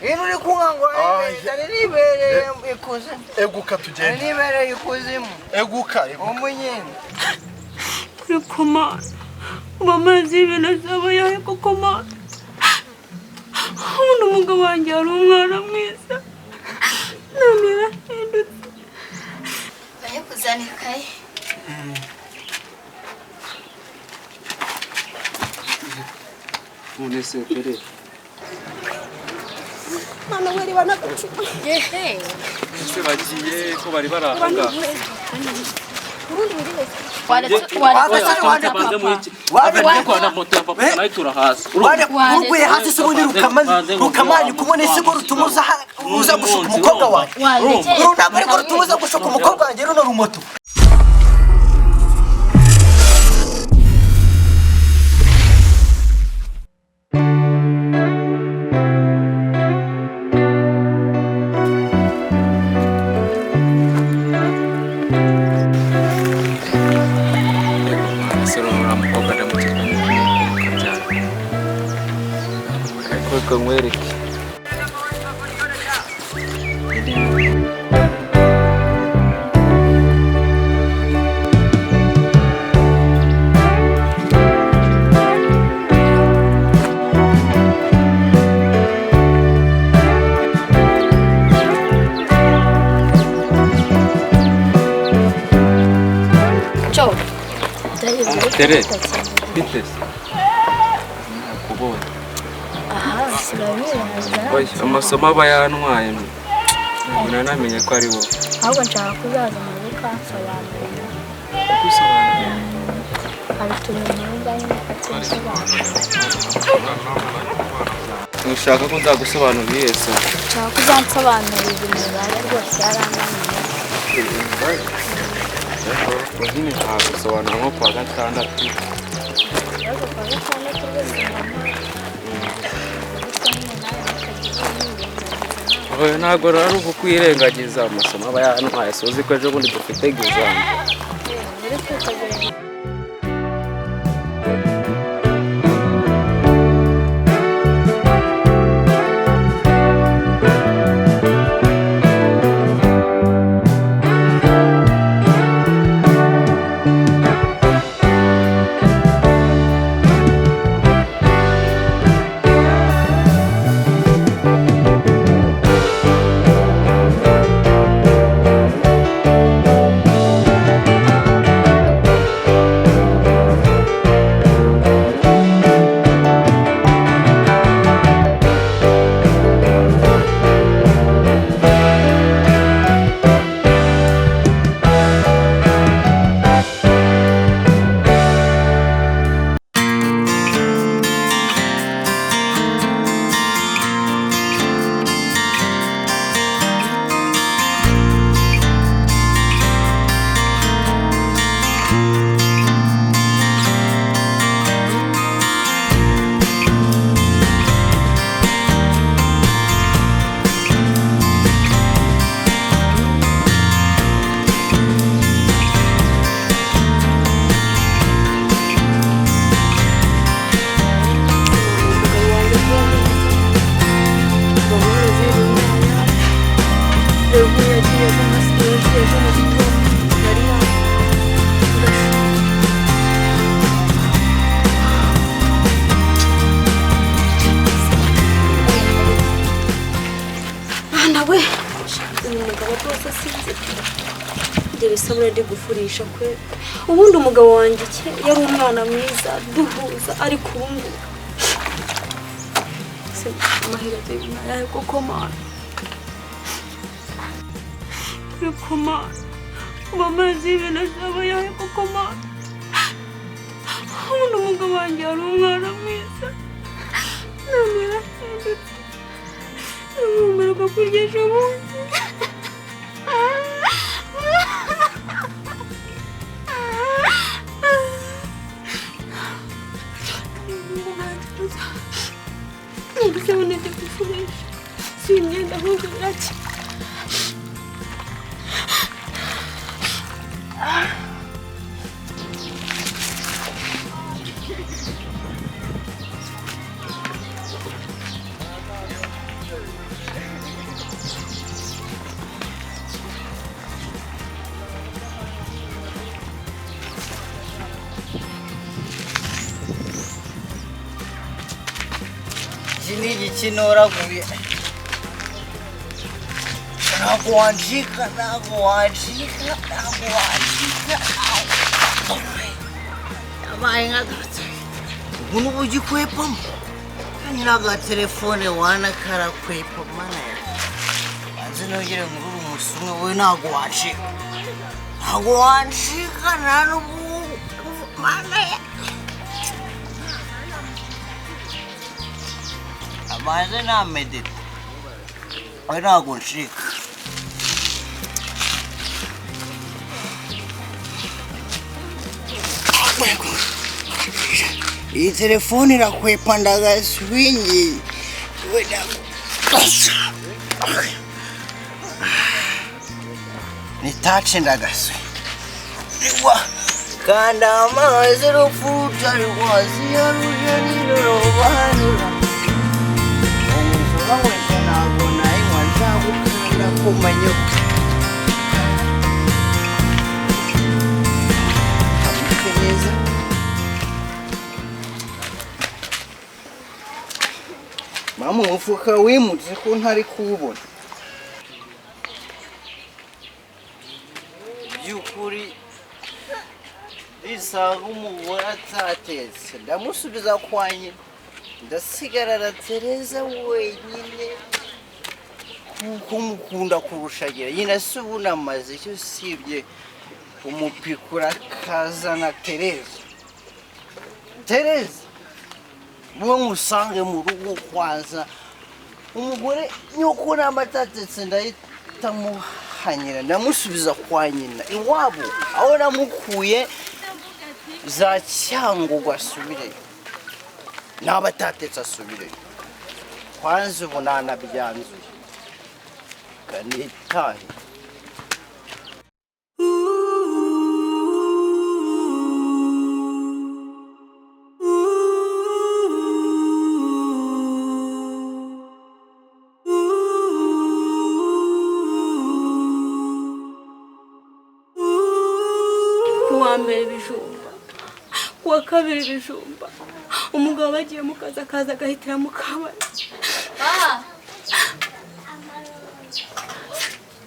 uri kunkangura nibereye ikuzimu. Eguka tugende. Nibereye ikuzimu. Eguka. Umunyene. Ariko Mana, bamaze ibintu zabaye koko Mana. Ubundi umugabo wanjye ari umwana mwiza. None yarahindutse. Baye kuzana ikaye. Munese pere. Mama wari wanagacu. Yehe. Ese bagiye ko bari barahanga. Uruguye hasi se ubundi rukamani kubona isigo rutumuza uza gushuka umukobwa wawe. Ntabwo ariko rutumuza gushuka umukobwa wanjye runo rumoto. Ngwereke Ciao. Tere bites kubona amasomo aba yanwaye mbona namenye ko ari wowe ahubwo nshaka kuzaza mu ruka nsobanurira ushaka ko nzagusobanurira Yesu nshaka kuzansobanurira imibare rwose yarananiye nyine ntagusobanura nko kwa gatandatu ntabwo rero uko kwirengagiza amasomo aba yantwaye suzi ko ejo bundi dufite examen. Sabura ndi gufurisha kwe ubundi umugabo wanjye yari umwana mwiza duhuza ariko ubundi se mahira y'Imana koko Mana bamaze ibintu zabaye koko Mana ubundi umugabo wanjye yari umwana mwiza none yarahindutse umurwa kurgesha ubundi Ini Chinora Guya. Naguanjika. Yabaye ngadutse. Umuntu ugikwepamo. Kanyiraga telefone wana karakwepa mana ya. Banze nogere muri umusumwe we naguanjika. Naguanjika nanubu mana ya. Amaze na medit. We naguanjika. Iyi telefone irakwepa ndagaswingi. Ni touch ndagaswe. Iwa kanda amazi rufuta rwazi yaruje nirobanura. Umuvuga wese nabona inywa nshaka kumenya. Mama umufuka wimutse ko ntari kubona. Byukuri isaga umugore atatetse ndamusubiza kwa nyina. Ndasigarara Tereza wenyine kuko mukunda kurushagira. Nyina subuna maze icyo sibye umupikura kazana Tereza. Buwe musange mu rugo kwanza umugore nyoko n'amatatetse ndahita muhanyira ndamusubiza kwa nyina iwabo aho namukuye za Cyangugu asubire n'abatatetse asubire kwanza ubunana byanzu kanitahe. Kuwambere bijumba. Kuwa kabiri bijumba. Umugabo bagiye mu kazi akaza agahitira mu kabari.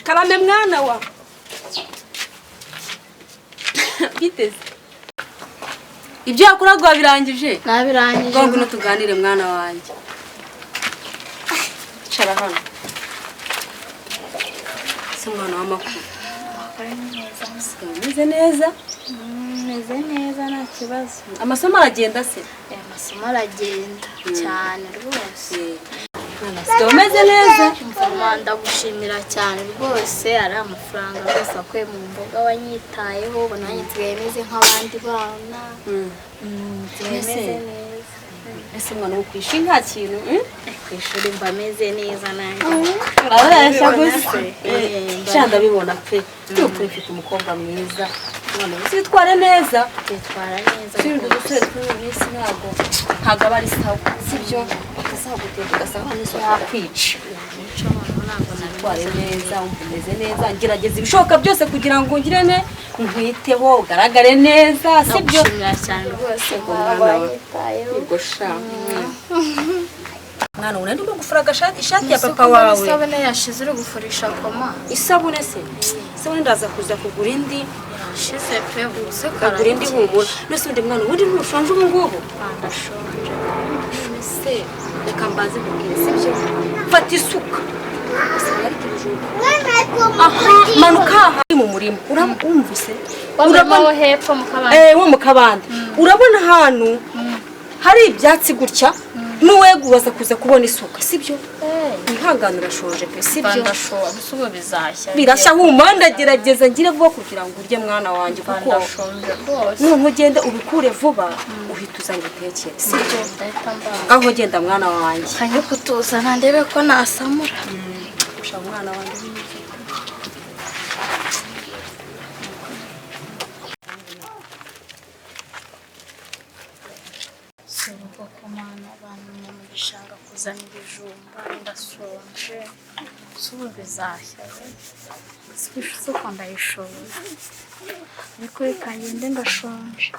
Karame mwana wa. Biteze. Ibyo yakoraga birangije? Nabirangije. Ngo ngwino tuganire mwana wanjye. Cara hano. Simwana w'amakuru. Meze neza? Meze neza nta kibazo. Amasomo aragenda se? Amasomo aragenda cyane rwose. Meze neza? Ndagushimira cyane rwose ari amafaranga rwose akwiye mu mboga wanyitayeho ubonanye nsigaye meze nk'abandi bana. Meze neza. Ese mwana wo kwishinga nta kintu? Kwishuri mba meze neza nanjye. Ararashya gusa. Cyanda bibona pe. Cyukuri mfite umukobwa mwiza. None uzitware neza. Twitwara neza. Sindi dusere kuri minsi ntago bari sawa. Sibyo akazaguteka gasanga niso yakwica. Ntabwo Tware neza umeze neza ngerageza ibishoboka byose kugira ngo ngirene nkwiteho ugaragare neza sibyo. Ndagushimira cyane rwose mwana igosha. Mwana unandi uri gufura ishati ya papa wawe. Isabune yashize uri gufurisha koma. Isabune se? Isabune ndaza kuza kugura indi. Shize pe buse kugura indi humura. Nese undi mwana ubundi ntushonje ubu ngubu? Ndashonje. Se reka mbaze kubwira sibyo. Fata isuka. Aha manuka aha mu murima. Uramumvise? Urabona hepfo mu kabande. Wo mu kabande. Urabona hano hari ibyatsi gutya. Nuwegubaza kuza kubona isuka sibyo? Ihangana urashonje pe sibyo? Ndashonje usubo bizashya. Birashya humura ndagerageza ngire vuba kugira ngo urye mwana wanjye kuko ndashonje rwose. None ugende ubikure vuba uhita uzanga itekere sibyo? Aho genda mwana wanjye. Kanye kutuzana ndebe ko nasamura. Usha mwana wanjye. Bishanga kuzana ibijumba ndasonje subu bizashya siko ndayishobora ariko reka ngende ndashonje.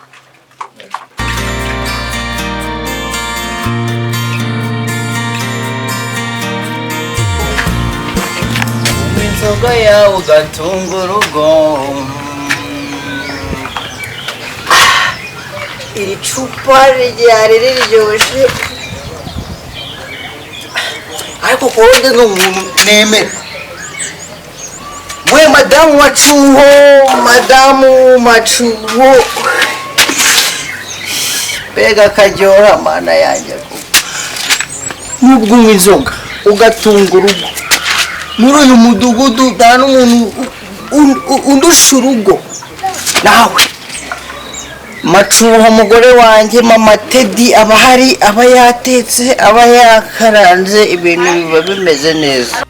inzoga yawe ugatunga urugo. Iri cupa ryari riryoshye ariko kurundi ni umuntu nemera. We madamu wacuho, madamu macuho, mbega karyoha mana yanjye. Nubwo unywa inzoga ugatunga urugo muri uyu mudugudu nta n'umuntu undusha urugo nawe. Macuho umugore wanjye mama Teddy aba hari, aba yatetse, aba yakaranze, ibintu biba bimeze neza.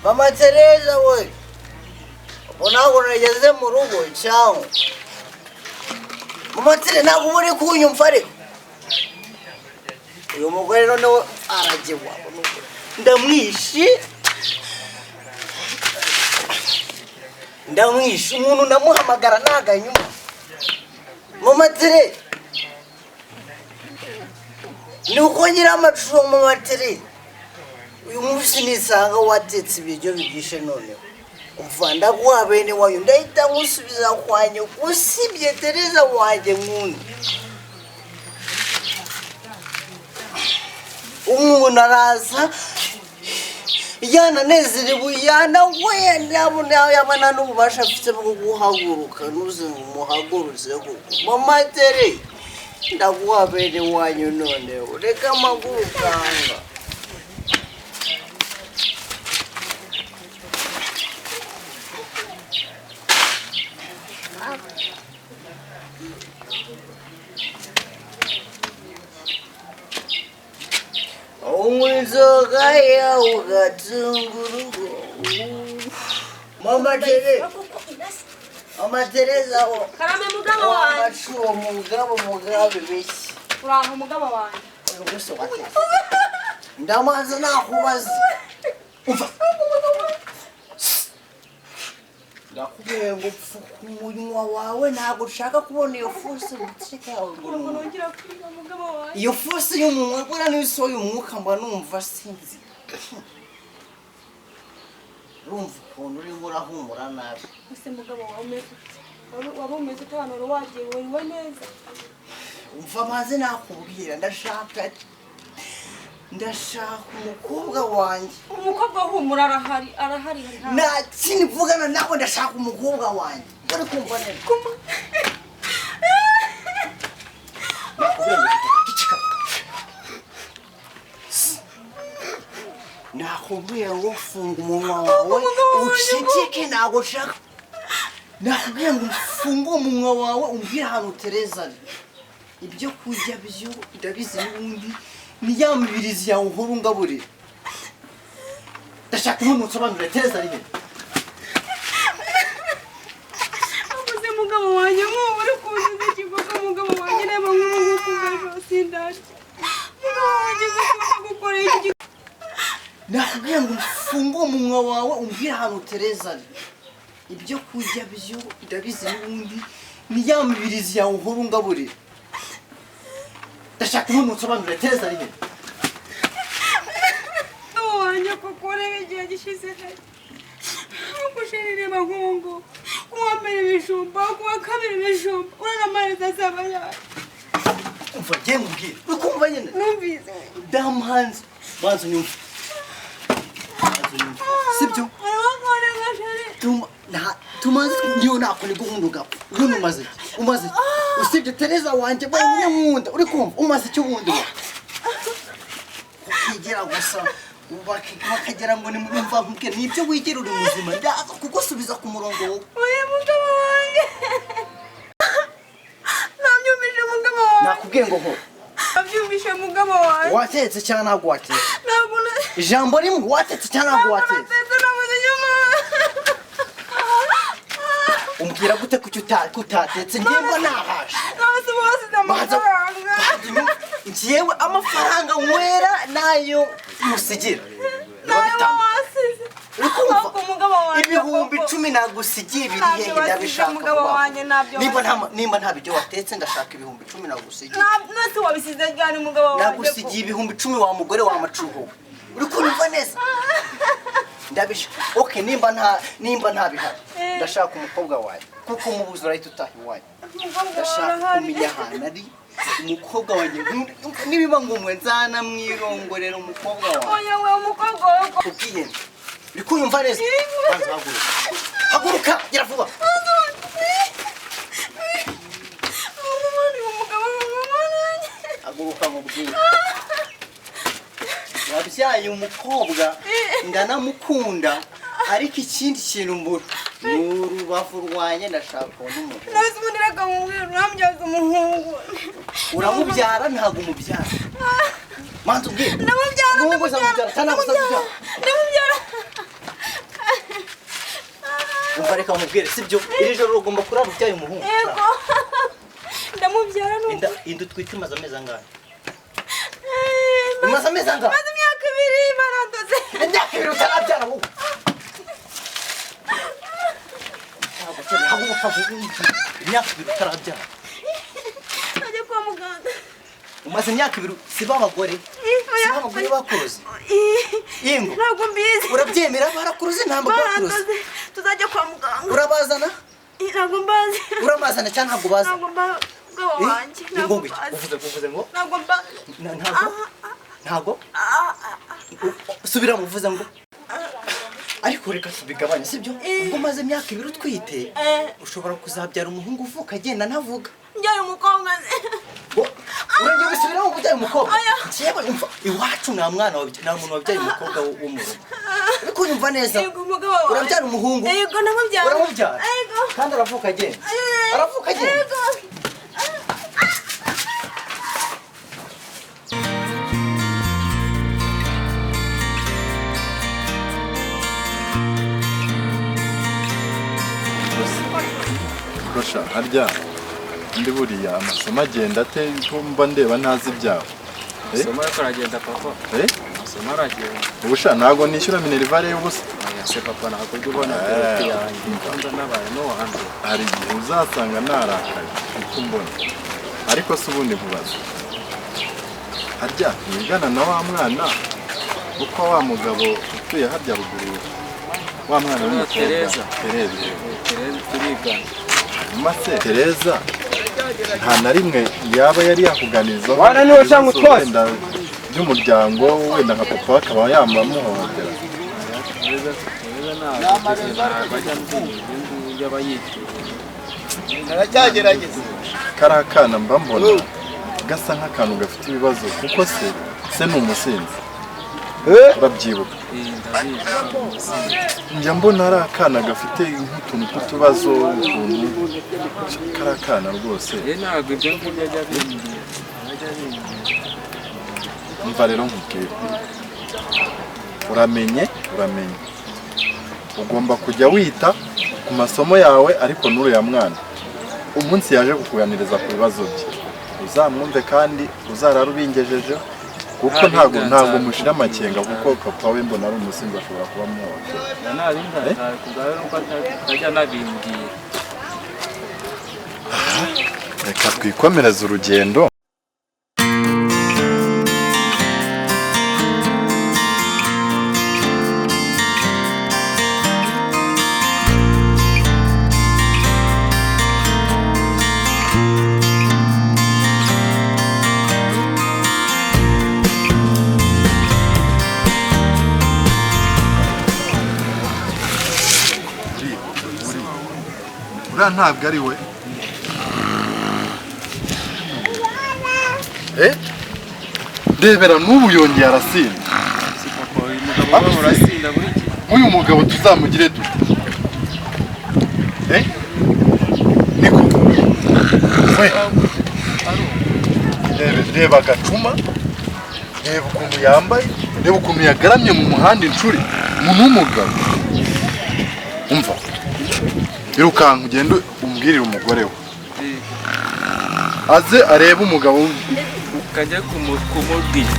Mama Teresa we, unago nageze mu rugo cyangwa Mama Teresa ntabwo uri kunyumva ariko uyu mugore noneho aragiwa ndamwishe umuntu ndamuhamagara naganyuma. Mama Teresa ni uko ngira amashusho. Mama Teresa uyu munsi nisanga watetse ibiryo bigishe noneho umva ndaguha bene wayo ndahita musubiza kwanye usibye Teresa wanjye nkunda. Umuntu araza yananezerewe yanagoye ndabona yabana n'ububasha afite bwo guhaguruka nuze umuhagurutse kuko Mama Teresa ndaguha bene wanyu noneho reka amaguru kanga. Inzoga yawe ugatunga urugo. Mama Teresa, Mama Teresa wo karame mugabo wanjye. Macuho mugabo biki Uraho mugabo wanjye. Ubuse watetse ndamaze nakubaza umva ndakubwiye ngo pfuka umunwa wawe ntabwo ushaka kubona iyo force mutsike yawe ngo nongera kwiga mugabo wanjye. iyo force y'umunwa bura n'isoye umwuka mba numva sinzi. Urumva ukuntu urimo urahumura nabi. Ese mugabo wawe waba umeze utabana wagiye wewe neza. Umva maze nakubwira ndashaka umukobwa wanjye. Umukobwa humura arahari. Nta kindi mvugana nawe ndashaka umukobwa wanjye. Uri kumva neza? Nakubwiye ngo funga umunwa wawe uceceke ntabwo ushaka. Nakubwiye ngo funga umunwa wawe umbwire ahantu Teresa ari. Ibyo kurya byo ndabizi n'ubundi ni ya mibirizi yawe uhora ungaburira. Ndashaka umuntu unsobanurira Teresa ari he? Amuze mugabo wanjye nk'ubu uri kuzuza ikivuga mugabo wanjye reba nk'ubu kugaje sindaje. Mugabo wanjye gukora iki? Nakubwiye ngo funga umunwa wawe umbwire ahantu Teresa ari. Ibyo kurya byo ndabizi n'ubundi ni ya mibirizi yawe uhora ungaburira. Ndashaka umuntu unsobanurira Teresa ari he? Wanjye koko reba igihe gishize hari. Kushirira bahungu. Kuwa mbere bishumba, kuwa kabiri bishumba. Uranamareza saba yawe. Umva ngiye mubwire. Ukumva nyine? Numvise. Damanzi. Banza nyumva. Sibyo? Tumaze ngiyo nakone guhundu gapo. Umuntu umaze. Usibye Teresa wanjye wenyine nkunda. Uri kumva umaze icyo wundi wa. Ukigera gusa bakagera ngo ni mumva mubwire nibyo wigera uri muzima ndaza kugusubiza ku murongo wowe. Oya mugabo wanjye. Namyumije mugabo wanjye. Nakubwiye ngo ho. Namyumije mugabo wanjye. Watetse cyangwa ntabwo watetse? Ntabwo ijambo rimwe watetse cyangwa ntabwo watetse? umbwira gute kuki utatetse njyewe nahaje nose bose amafaranga njyewe amafaranga nywera nayo musigira nayo wasize ukumva umugabo wanjye ibihumbi 10 nagusigiye biri hehe ndabishaka umugabo wanjye nabyo nimba nta biryo watetse ndashaka ibihumbi 10 nagusigiye nose wabisize ryane umugabo wanjye nagusigiye ibihumbi 10 wa mugore wa macuho uri kumva neza ndabisha okay nimba nta bihari ndashaka umukobwa wawe kuko umubuzo urahita utaha iwawe ndashaka kumenya ahantu ari umukobwa wanjye nibiba ngumwe nzana mwirongorera umukobwa wawe oya we umukobwa wawe ugiye uri kuyumva neza haguruka gira vuba haguruka mubwire wabyaye umukobwa ndanamukunda ariko ikindi kintu mbura n'urubavu rwanjye ndashaka n'umugore nose mundireka mubwire uramubyaza umuhungu uramubyara ntabwo umubyara manzi ubwire ndamubyara umva reka mubwire sibyo iri joro ugomba kurara ubyaye umuhungu yego ndamubyara inda utwite imaze amezi angahe imaze amezi angahe maze imyaka 2 baradoze imyaka 2 utarabyara wowe haguruka imyaka 2 utarabyara ajya kwa muganga umaze imyaka 2 siba abagore bakuruze ingo ntabwo mbizi urabyemera barakuruze ntabwo bakuruze tuzajya kwa muganga urabazana ntabwo mbazi urabazana cyangwa ntabwo baza ntabwo mbazi wanjye uvuze ngo ntabwo mbazi ntabwo subira muvuze ngo ariko reka tubigabanye sibyo ubwo maze imyaka 2 utwite ushobora kuzabyara umuhungu uvuka agenda ntavuga njyaye umukobwa urengeye bisubiraho ngo ujyaye umukobwa njyewe umva iwacu nta mwana nta muntu wabyaye umukobwa wo mu rugo ariko unyumva neza urabyara umuhungu yego ndamubyara uramubyara kandi aravuka agenda Kosha harya ndi buriya amasomo agenda ate mba ndeba ntazi ibyawe amasomo ariko aragenda papa amasomo aragenda ubusha ntabwo nishyura minerivare y'ubusa se papa ntabwo ujya ubona ko yanjye nkanza n'abaye no hanze hari igihe uzasanga narakaye uko mbona ariko se ubundi nkubaza harya wigana na wa mwana uko wa mugabo utuye harya ruguru wa mwana w'umukobwa Tereza turigana hanyuma se Tereza nta na rimwe yaba yari yakuganirizaho wana niwe cyangwa utwase by'umuryango wenda nka papa akaba yamuhohotera kariya kana mba mbona gasa nk'akantu gafite ibibazo kuko se ni umusinzi urabyibuka njya mbona ari akana gafite nk'utuntu tw'utubazo utuntu kariya kana rwose ntabwo ibyo ngibyo ajya bimbwira mva rero nkubwira uramenye ugomba kujya wita ku masomo yawe ariko n'uriya mwana umunsi yaje kukuganiriza ku bibazo bye uzamwumve kandi uzarara ubingejejeho kuko ntabwo mushira amakenga kuko papa we mbona ari umusinzi ashobora kuba muhohotera atajya nabimbwira reka twikomereze urugendo uriya ntabwo ari we ndebera n'ubu yongeye arasinda uyu mugabo tuzamugire dute niko we reba agacuma reba ukuntu yambaye reba ukuntu yagaramye mu muhanda inshuri umuntu w'umugabo umva irukanka ugende umbwirire umugore we aze arebe umugabo we ukajya kumubwira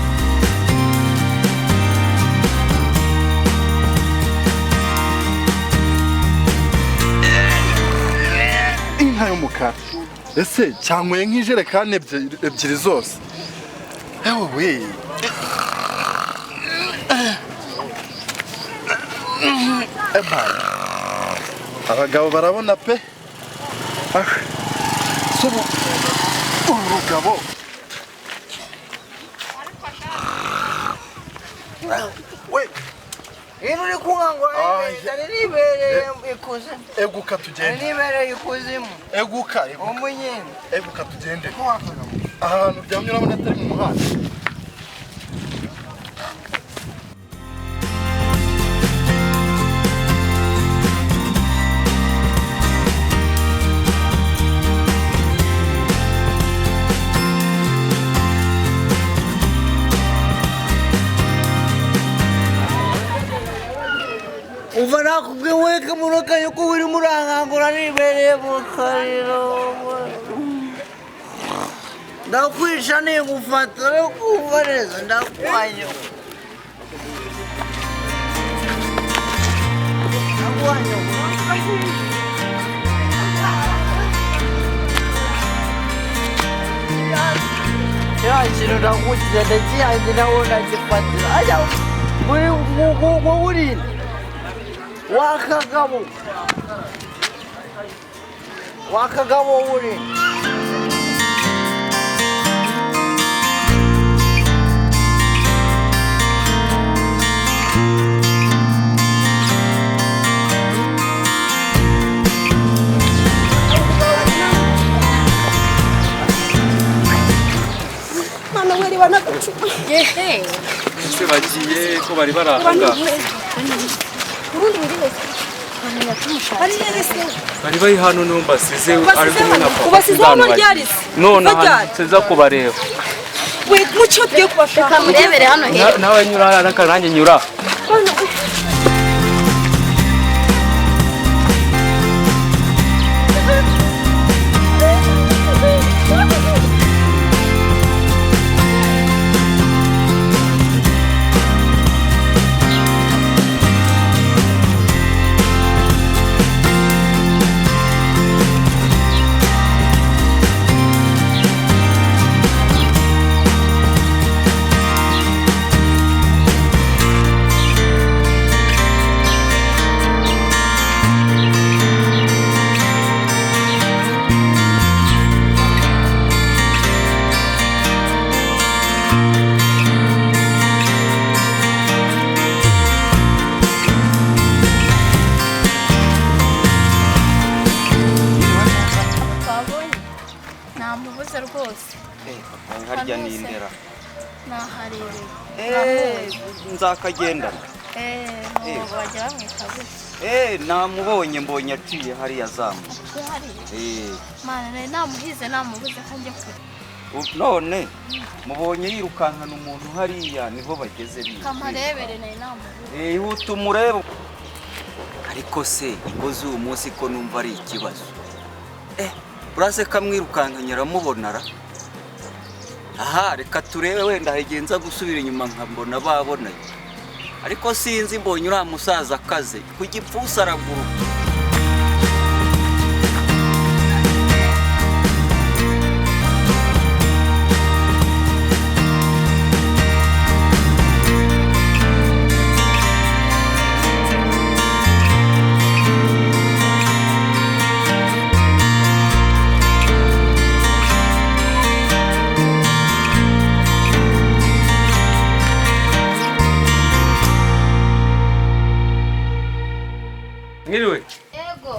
inka y'umukara ese cyanyweye nk'ijerekani ebyiri zose ewe we abagabo barabona pe subu urugabo we Ino uri kunkangura nibereye ikuzimu. Eguka tugende. Nibereye ikuzimu. Eguka. Umunyene. Eguka tugende. Ahantu byamye urabona atari mu muhanda. Uva nakubwiwe ko munoka yuko uri murangangura nibereye mu kariro. Ndakwisha nigufata no kumva neza ndakwanya. Ndakwanya. Ya kintu ndakugize ndakiyange nawe ndagifatira. Ajya uri wakagabo uri Mana wari wanagacupa yehe ese bagiye ko bari barahanga bari bari hano numva size ari kumwe na papa ubasize hano ryarise none nza kubareba we mucyo twe kubashaka murebere hano he nawe nyura araka nanjye nyura namubuze rwose harya ni indera naharebe nzakagenda wajya bamwita gutya namubonye mbonye aciye hariya zamu mana nari namuhize namubuze ko njye kure none mubonye yirukankana umuntu hariya niho bageze biye kamarebere nari namubuze ihute umurebe ariko se ingozi uyu munsi ko numva ari ikibazo urase kamwirukankanya aramubonara aha reka turebe wenda hagenza gusubira inyuma nkabona babonanye ariko sinzi mbonye uriya musaza akaze ku gipfusi araguruka Ngiriwe ego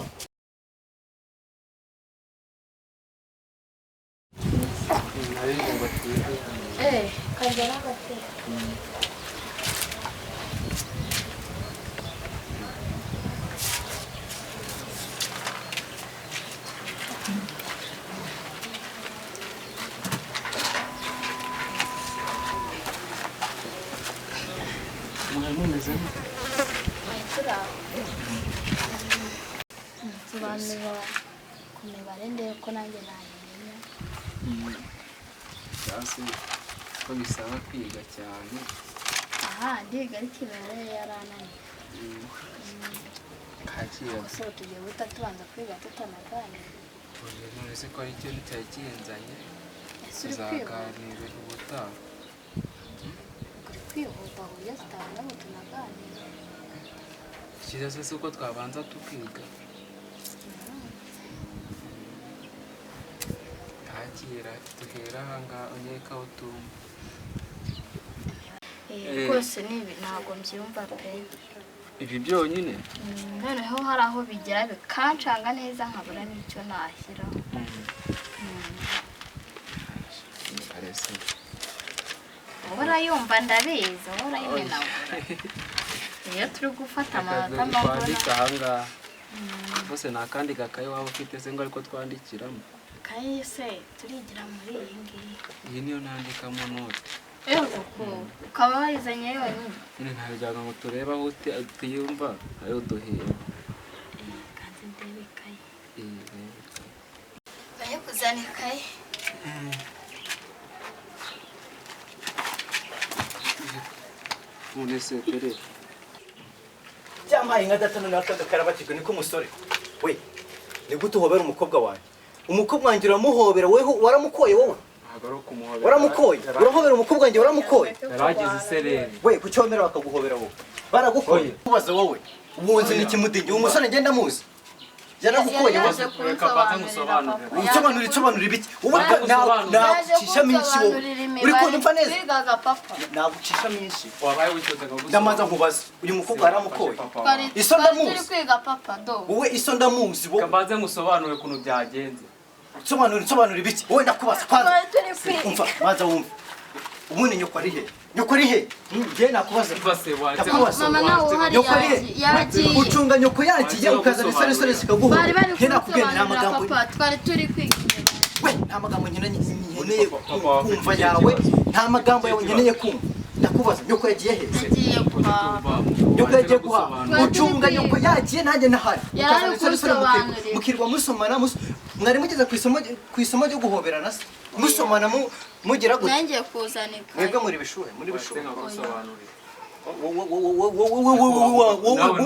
kagera gate ku mibare ndebe ko nanjye nayimenya. Hasi ko bisaba kwiga cyane. Aha ndiga ariko imibare yarananiye. Kakira. So tugiye guta tubanza kwiga tutanaganira. None se ko ari cyo cyari kiyenzanye. Tuzaganira ubutaha. Uri kwihuta burya tutabona ngo tunaganire. Cyiza se uko twabanza tukiga. Kakira tuhera hanga onyeka utumba. Rwose nibi ntabwo mbyumva pe. Ibi byonyine Noneho hari aho bigera bikancanga neza nkabura n'icyo nashyiraho. Urayumva ndabizi, urayimenagura. Iyo turi gufata amanota twandika ahangaha bose nta kandi gakaye waba ufite se ngo ariko twandikiramo. Kaye se turigira muri iyi ngiyi. Iyi niyo nandikamo note. Ukaba wayizanye yonyine. Ntabwo ngo tureba aho utiyumva ayo duhera. Kandi ndebe ikaye. Baye kuzana ikaye. None se pere Cyamaye nka datano n'akaga karabatijwe niko umusore. We, ni gute uhobera umukobwa wanjye? Umukobwa wanjye uramuhobera weho waramukoye wowe? ntabwo kumuhobera. Waramukoye. Urahobera umukobwa wanjye waramukoye. Yaragize isereri. We, kucyomera bakaguhobera wowe. Baragukoye. Kubaza wowe. Ubunzi ni kimudingi. Umusore ngenda muzi. Yaragukoye Reka baze ngusobanurire. Usobanura ibiki? Ubu nagucisha minsi wowe. Uri kumva neza? Bigaga papa. Nagucisha minsi. Wabaye witoza ngo Ndamaza nkubaza. Uyu mukobwa yaramukoye. Iso ndamuzi. Turi kwiga papa do. Wowe iso ndamuzi wowe. Kabaze ngusobanurire ukuntu byagenze. Sobanura ibiki? Wowe ndakubaza kwanza. Turi kwiga. Umva, maza wumva. Ubundi nyoko ari he? Nyoko ari he? Njye nakubaza. Mama nawe uhari yagiye. Ucunga nyoko yagiye ukazana isore zikaguha. Bari bari nakubwira nta magambo. papa twari turi kwiga. We, nta magambo nkeneye kumva yawe. Nta magambo yawe nkeneye kumva. Ndakubaza nyoko yagiye he? Yagiye guhaha. Nyoko yagiye guhaha. Ucunga nyoko yagiye nanjye nahari. Yari kubisobanurira. Mukirwa musomana mwari mugeze ku isomo ryo guhoberana se. Musomana mugira gute? Nangiye kuzanika. Mwebwe muri bishure.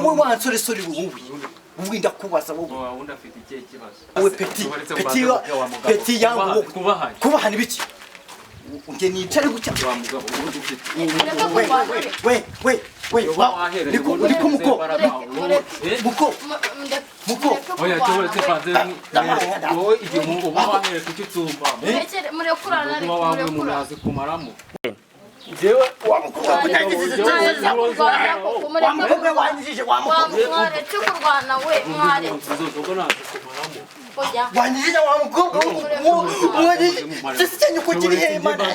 Wowe wansoresore wowe ndakubaza wowe. Wundi afite ikihe kibazo? Wowe peti yangu kubahana ibiki? Unge nicare gutya. Wa mugabo wundi ufite. Niko muko. Oya tuwete faze wowe igihe uba wahere kukitumba. Murekurana ari murekurana kumaramo. Jewe wamukobwa kutagize wamukobwa wanyijije wamwaretse kurwana we mwaretse uzogo nazo kumaramo. oya wanyijije wamukobwa wanyijije sisi cyanyu kugiri he mana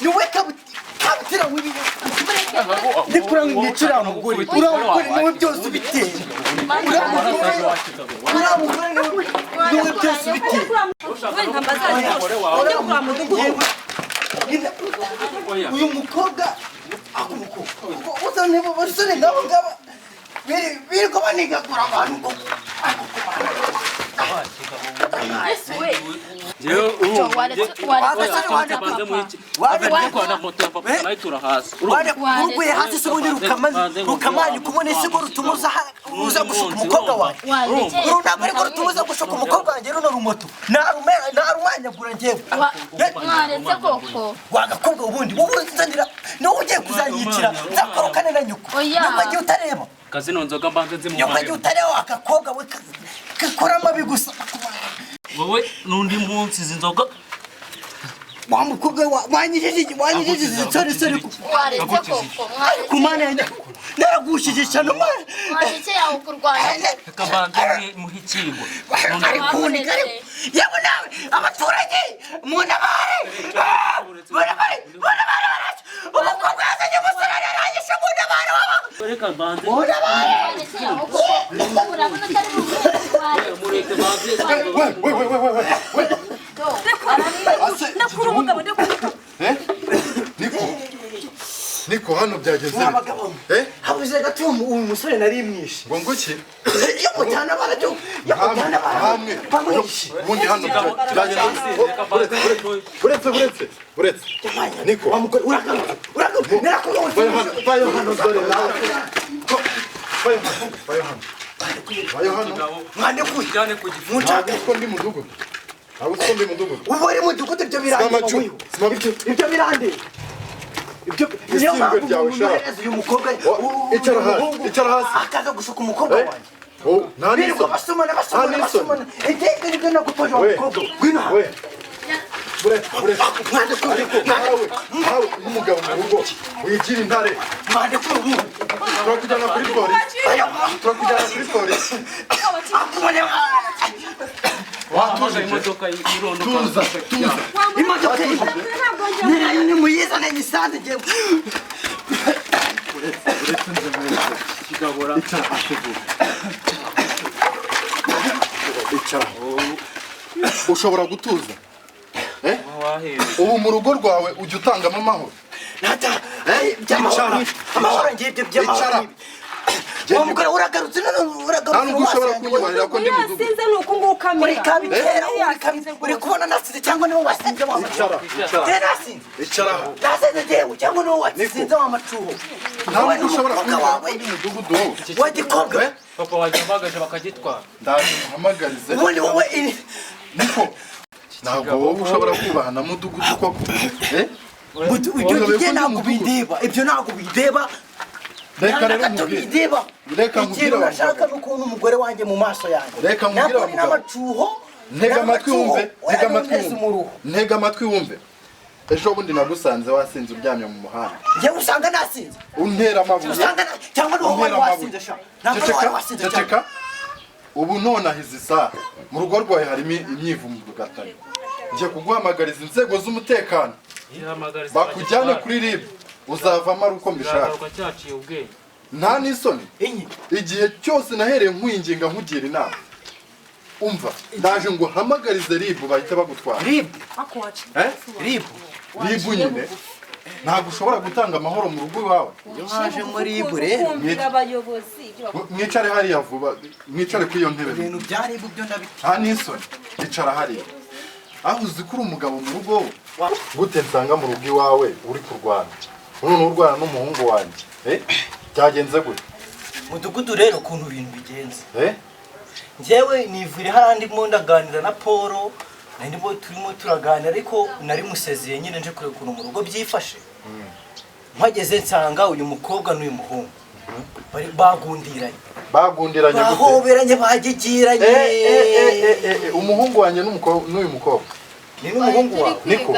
niwe kabutira wibi ndikura ngicira muguri uramugore niwe byose biteye uramugore niwe byose biteye uyu mukobwa uzane basore ngabo ngaba biri ko banigagura abantu Yesu we uruguye hasi se ubundi rukamani kubona isigo rutumuza uza gushuka umukobwa wanjye urunama ariko rutumuza gushuka umukobwa wanjye runo rumoto narumanyagura njyewe mwaretse koko wagakobwa ubundi wowe nzanira niwe ugiye kuzanyicira nzakorokane na nyuko nyuko agiye utareba kazino nzoga mbanze nyuko zimuhaye agiye utareba akakobwa we kakora amabi gusa wowe nundi munsi zinzoga wa mukobwa wanyijije sori mwaretse koko kumana yanjye naragushije cyane mwana mwaretse yaho kurwana kabanze muhikirwa arikundi yewe nawe abaturage munabare umukobwa yazanye umusore arangije munabare reka banze mwaretse yaho koko urabona atari mu mureke banze Niko hano byageze uvuze gato uyu musore nari mwishe ngo nguki iyo mutana baracyo hamwe ubundi hano byagenda buretse niko uragaruka bayo hano dore nawe bayo hano mwande kujyane munshaka ko ndi mudugudu abo ko ndi mudugudu ubu ari mudugudu ibyo birande ibyo birande ibyo niyo mpamvu uyu mukobwa icara hasi akaza gusuka umukobwa wanjye birirwa basomana iteka nibwo nagutoje wa mukobwa gwino nawe n'umugabo mu rugo wigira intare mwande kuri turakujyana kuri polisi watuje imodoka irondoka tuza imodoka nayo ni muyiza na imisanzu ngiye kigabura icara ushobora gutuza ubu mu rugo rwawe ujya utangamo amahoro amahoro ngibyo by'amahoro uwo mugore uragarutse nta nubwo ushobora kunyubarira ko ndi mudugudu yasinze nuko nguko uri amera kabitera uri kubona nasize cyangwa niwe wasinze wa macuho nasinze icara nasinze jewe cyangwa niwe wasinze wa macuho nta nubwo ushobora kunyubarira ko ndi mudugudu wowe wagikobwa papa wajyambagaje bakagitwara ndaje muhamagarize ubundi wowe niko ntabwo wowe ushobora kubaha na mudugudu koko ibyo ntabwo bindeba ibyo ntabwo bindeba reka rero nkubwire reka nkubwire urashaka no kubona umugore wanjye mu maso yanjye reka nkubwire ntabwo n'amacuho ntega amatwi wumve ejo bundi nagusanze wasinze uryamye mu muhanda njyewe usanga nasinze untera amabuye cyangwa ni wowe wasinze sha ntabwo wari wasinze ceceka ubu nonaha izi saha mu rugo rwawe harimo imyivumburo gatari ngiye kuguhamagariza inzego z'umutekano bakujyane kuri RIB uzavamo ari uko mbishaka nta n'isoni igihe cyose nahereye nkwinginga nkugira inama umva ndaje ngo hamagarize RIB bahita bagutwara RIB nyine ntabwo ushobora gutanga amahoro mu rugo iwawe iyo haje muri RIB rero mwicare hariya vuba mwicare kuri iyo ntebe ibintu bya RIB byo ndabita nta n'isoni icara hariya aho uzi ko uri umugabo mu rugo gute nsanga mu rugo iwawe uri kurwana none urwana n'umuhungu wanjye byagenze gute mudugudu rero ukuntu ibintu bigenze njyewe nivure harandi mo ndaganira na Paul ndimo turimo turaganira ariko nari musezeye nyine nje kureba ukuntu mu rugo byifashe mpageze nsanga uyu mukobwa n'uyu muhungu bari bagundiranye gute bahoberanye bagigiranye umuhungu wanjye n'uyu mukobwa ni n'umuhungu wawe niko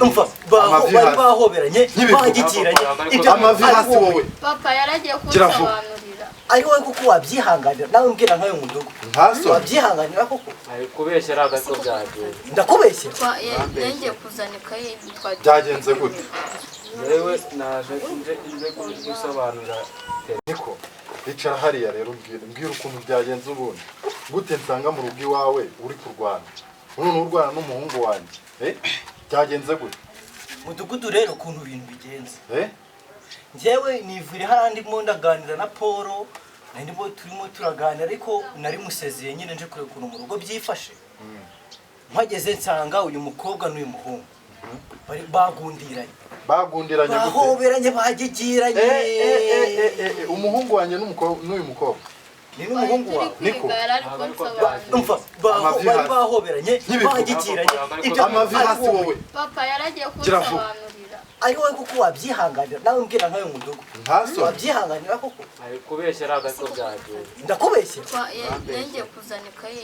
umva bari bahoberanye bagigiranye ibyo amavi hasi wowe papa yaragiye kunsobanurira ari wowe kuko wabyihanganira nawe mbwira nkayo mudugu ntaso wabyihanganira koko ari kubeshya ari agato byagenze ndakubeshye yengeye kuzana ikaye byagenze gute yewe naje nje gusobanura niko icara hariya rero mbwira ukuntu byagenze ubundi gute nsanga mu rugo iwawe uri kurwana none urwana n'umuhungu wanjye byagenze gute mudugudu rero ukuntu ibintu bigenze njyewe nivure harandi mo ndaganira na Paul ndimo turimo turaganira ariko nari musezeye nyine nje kureba ukuntu mu rugo byifashe mpageze nsanga uyu mukobwa n'uyu muhungu bari bagundiranye gute bahoberanye bagigiranye umuhungu wanjye n'uyu mukobwa ni n'umuhungu wawe niko umva bari bahoberanye bagigiranye ibyo amavi hasi wowe papa yaragiye kunsobanurira ari wowe kuko wabyihanganira nawe mbwira nkayo mudugu ntaso wabyihanganira koko ari kubeshya ari agato byagenze ndakubeshye yengeye kuzana ikaye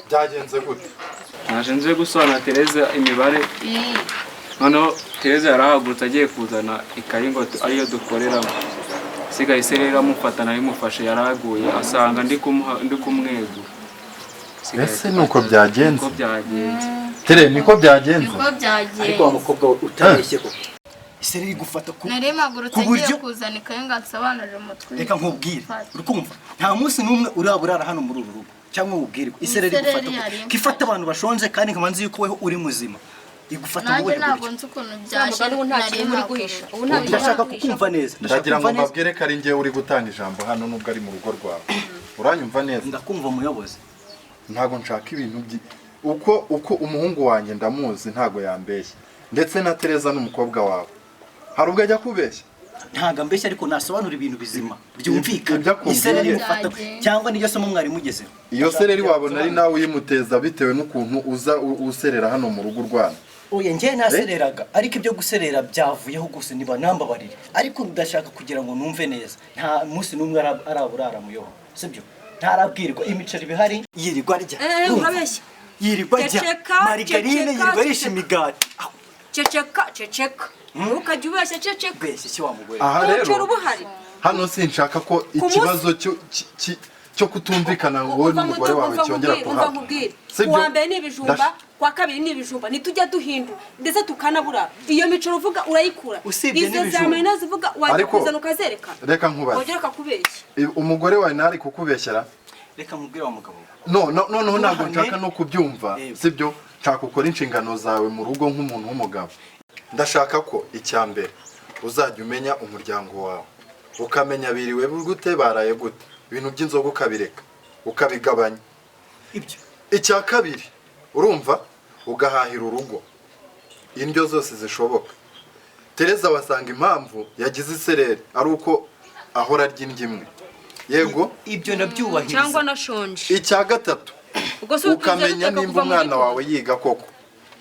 byagenze gute naje nje gusobanura Tereza imibare noneho Tereza yarahagurutse agiye kuzana ikayi ngo ariyo dukoreramo sigaye se rero amufata narimufashe yaraguye asanga ndi kumwegura ese nuko byagenze tere niko byagenze ariko wa mukobwa utabeshye koko ise riri gufata ku narimagurutse ngiye kuzana ikaye ngo nsobanurire umutwe reka nkubwire urukumva nta munsi n'umwe uraburara hano muri uru rugo cyangwa ubwirwe ise riri gufata kifata abantu bashonje kandi nkamanzi yuko weho uri muzima igufata mu buryo ntabwo nzi ukuntu byashye nari muri guhisha ubu ndashaka kukumva neza ndagira ngo mbabwire ko ari njye uri gutanga ijambo hano nubwo ari mu rugo rwawe uranyumva neza ndakumva umuyobozi ntago nshaka ibintu uko umuhungu wanjye ndamuzi ntago yambeshya ndetse na Tereza n'umukobwa wawe hari ubwo ajya kubeshya ntago ambeshya ariko nasobanura ibintu bizima byumvikana isereri mufata cyangwa niyo somo mwari mugezeho iyo sereri wabona ari nawe uyimuteza bitewe n'ukuntu uza userera hano mu rugo rwana oya njye nasereraga ariko ibyo guserera byavuyeho gusa niba nambabarire ariko ndashaka kugira ngo numve neza nta munsi numwe araburara muyobo sibyo ntarabwirwa imiceri bihari yirirwa arya urabeshya yirirwa arya marigarine yirirwa arisha imigati ceceka ukajya ubeshya ceceka bese cyo wamugore aha rero ubuhari hano sinshaka ko ikibazo cyo kutumvikana wowe n'umugore wawe cyongera kuhaba kuwa mbere n'ibijumba kwa kabiri n'ibijumba nitujya duhindu ndetse tukanabura iyo micoro uvuga urayikura izo zamena zivuga wajya ukazereka reka nkubaze wongera kakubeshya umugore wawe ntari kukubeshyara reka mubwire wa mugabo no ntabwo nshaka no kubyumva sibyo nshaka ukora inshingano zawe mu rugo nk'umuntu w'umugabo ndashaka ko icyambere uzajya umenya umuryango wawe ukamenya biriwe gute baraye gute ibintu by'inzoga ukabireka ukabigabanya ibyo icya kabiri urumva ugahahira urugo indyo zose zishoboka Tereza wasanga impamvu yagize isereri ari uko ahora arya indyo imwe yego ibyo nabyubahiriza cyangwa nashonje icya gatatu ukamenya nimba umwana wawe yiga koko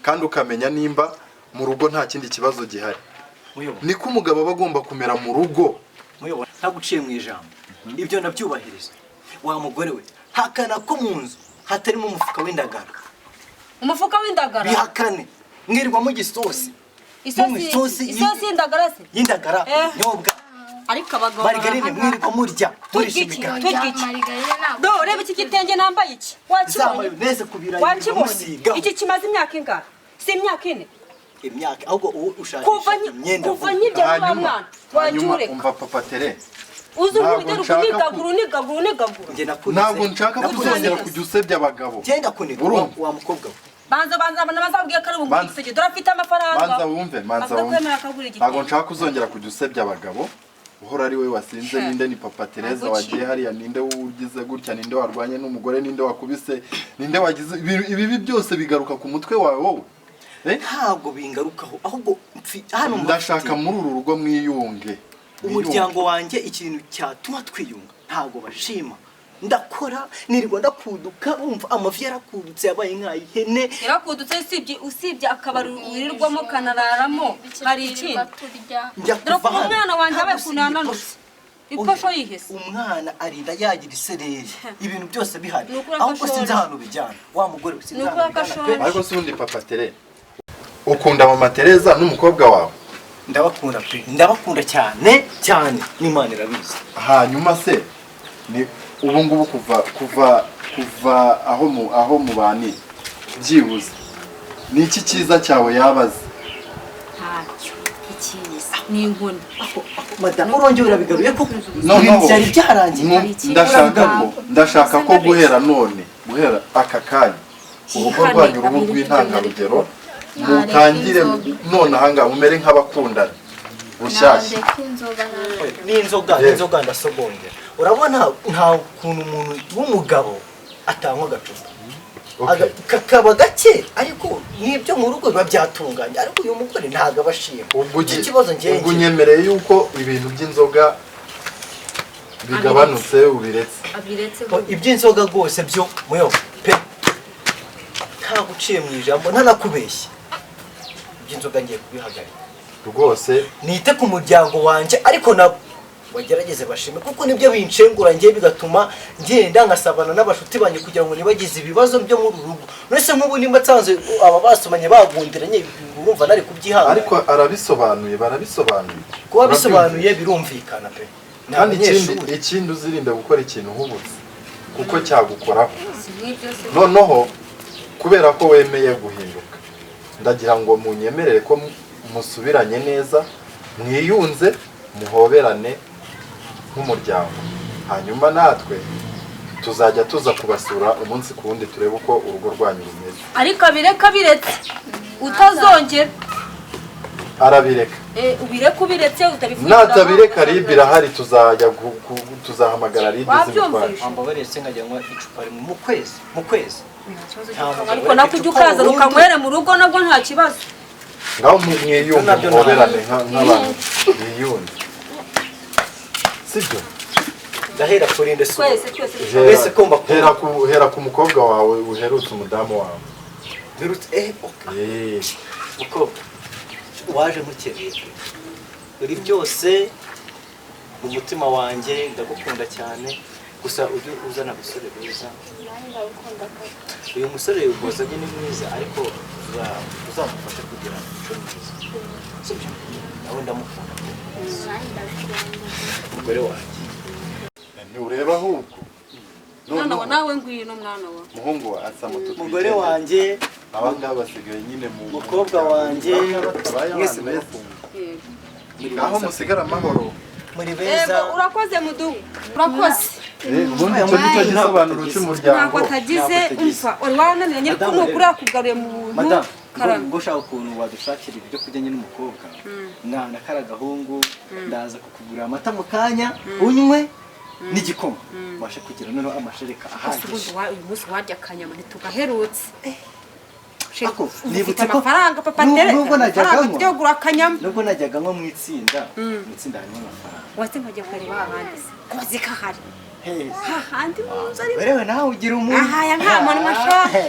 kandi ukamenya nimba mu rugo nta kindi kibazo gihari niko umugabo aba agomba kumera mu rugo ntaguciye mu ijambo ibyo nabyubahiriza wa mugore we hakana ko mu nzu hatarimo umufuka w'indagara bihakane mwirwa mu gisosi isosi y'indagara se y'indagara nyobwa ariko abagabo marigarine mwirwa murya murisha imigati do reba iki gitenge nambaye iki wakibonye iki kimaze imyaka ingana si imyaka ine imyaka ahubwo uwo ushakisha imyenda kuva nkibyo n'uwa mwana wajyureka umva papa Tere uzi nk'ubitero kunigagura ntabwo nshaka kuzongera kujya usebya abagabo genda kuniga wa mukobwa we banza bazabwiye ko ari ubugusege dorafite amafaranga banza wumve ntabwo nshaka kuzongera kujya usebya abagabo uhora ari we wasinze ninde ni papa Tereza wagiye hariya ninde ugize gutya ninde warwanye n'umugore ninde wakubise ninde wagize ibi byose bigaruka ku mutwe wawe wowe ntabwo bingarukaho ahubwo hano ndashaka muri uru rugo mwiyunge umuryango wanjye ikintu cyatuma twiyunga ntabwo bashima ndakora nirirwa ndakuduka umva amavi yarakudutse yabaye nk'ayihene yarakudutse usibye akabari wirirwamo kanararamo hari ikindi dore ko umwana wanjye abaye kunananutse ipasho yihese umwana arinda yagira isereri ibintu byose bihari ahubwo sinzi ahantu bijyana wa mugore we sinzi ahantu bijyana ariko si undi papa Tere ukunda mama Tereza n'umukobwa wawe ndabakunda pe ndabakunda cyane n'Imana irabizi hanyuma se ni ubu ngubu kuva aho mubaniye byibuze ni iki cyiza cyawe yabaze ntacyo ikiza ni inkoni madamu urongera urabigaruye ko noneho byari byarangiye ndashaka ko guhera aka kanya urugo rwanyu uruhu rw'intangarugero mutangire none ahangaha mumere nk'abakundana bushyashya n'inzoga ndasogongera urabona nta kuntu umuntu w'umugabo atanywa agacupa kakaba gake ariko n'ibyo mu rugo biba byatunganye ariko uyu mugore ntabwo aba ashima ikibazo ngewe ubwo unyemereye yuko ibintu by'inzoga bigabanutse ubiretse iby'inzoga rwose byo muyo pe nta guciye mu ijambo ntanakubeshya iby'inzoga ngiye kubihagarika rwose nite ku muryango wanjye ariko nabo bagerageze bashime kuko nibyo binshengura ngiye bigatuma ngenda nkasabana n'abashuti banjye kugira ngo nibagize ibibazo byo muri rugo nese nk'ubu nimba nsanze aba basomanye bagundiranye urumva nari kubyihanga ariko barabisobanuye kuba bisobanuye birumvikana pe kandi ikindi uzirinde gukora ikintu uhubutse kuko cyagukoraho noneho kubera ko wemeye guhinduka ndagira ngo munyemerere ko musubiranye neza mwiyunze muhoberane nk'umuryango hanyuma natwe tuzajya tuza kubasura umunsi ku wundi turebe uko urugo rwanyu rumeze ariko biretse utazongera arabireka ubireka ubiretse utabivuga natabireka ribi irahari tuzahamagara ribi z'imutwara ambabaretse nkajya nywa icupa rimwe mu kwezi ariko nakujya ukaza ukanywere mu rugo nabwo nta kibazo ngaho mwiyumve muhoberane nk'abantu biyunze sibyo ndahera kurinde so twese komba hera ku mukobwa wawe uherutse umudamu wawe birutse mukobwa waje mukeneye uri byose mu mutima wanjye ndagukunda cyane gusa ujye uzana abasore beza uyu musore ubozanye ni mwiza ariko uzamufasha kugira icyo mwiza sibyo nawe ndamukunda umugore wanjye ntureba ahubwo mwana wa nawe ngwino mwana wa muhungu wa asa muto umugore wanjye abangaba basigaye nyine mu mukobwa wanjye mwese aho musigara amahoro muri beza urakoze mudu urakoze ubundi icyo nicyo gisobanuro cy'umuryango ntabwo atagize umva wari wananiye nyiri ko nukuri yakugaruye mu buntu ngo ushaka ukuntu wadushakira ibyo kurya nyine umukobwa mwana karagahungu ndaza kukugurira amata mu kanya unywe n'igikoma ubashe kugira noneho amashereka ahagije uyu munsi warya akanyama ntitugaherutse nibutse ko amafaranga papa tere nubwo najyaga nko mu itsinda harimo amafaranga wase nkajya kureba ahandi koze kahari hahandi mu nzu ari wewe nawe ugira umuntu aha ya nta muntu mashahe